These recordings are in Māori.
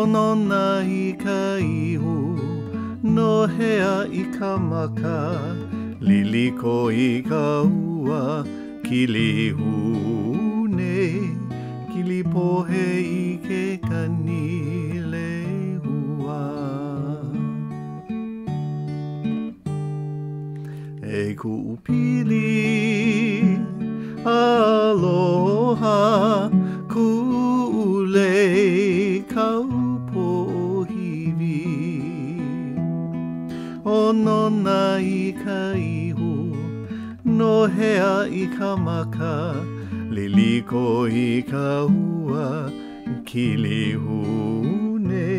Onaona I ka ihu, Nohea I ka maka, Liliko I ka ua, kilihune, Kilipohe I ke kanilehua. E ku'u pili, aloha, ku'ule kaupohiwi. Onaona I ka ihu, Nohea I ka maka, Liliko I ka ua, kilihune,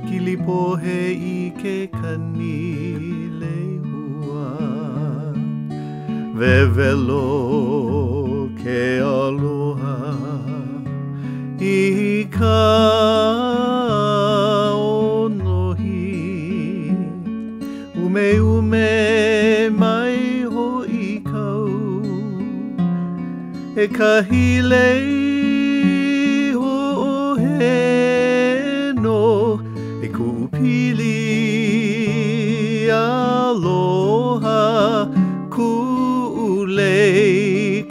Kilipohe I ke kanilehua. Wewelo ke aloha I ka onohi, ume mai ho'i kau, e kahi lei ho'oheno, e ku'u pili aloha, ku'ule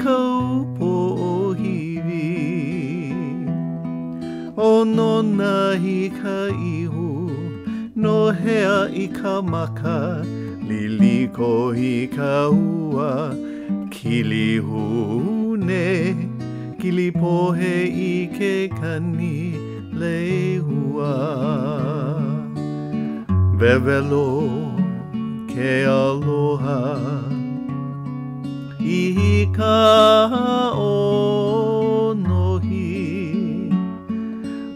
kaupohiwi. Onaona I ka ihu, Nohea I ka maka, Liliko I ka ua, kilihune, Kilipohe I ke kanilehua. Wewelo ke aloha I ka onohi,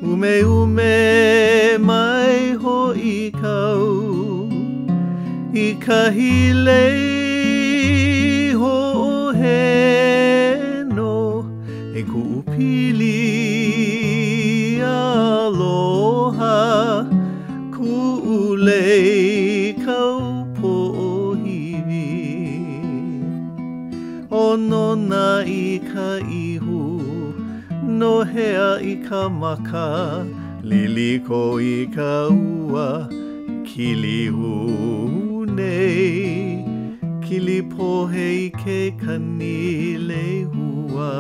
ume mai ho'i kau, I kahi lei ho'oheno, e ku'u pili aloha, ku'ule kaupohiwi. Onaona I ka ihu, Nohea I ka maka, Liliko I ka ua, kilihune, Kilipohe I ke kanilehua.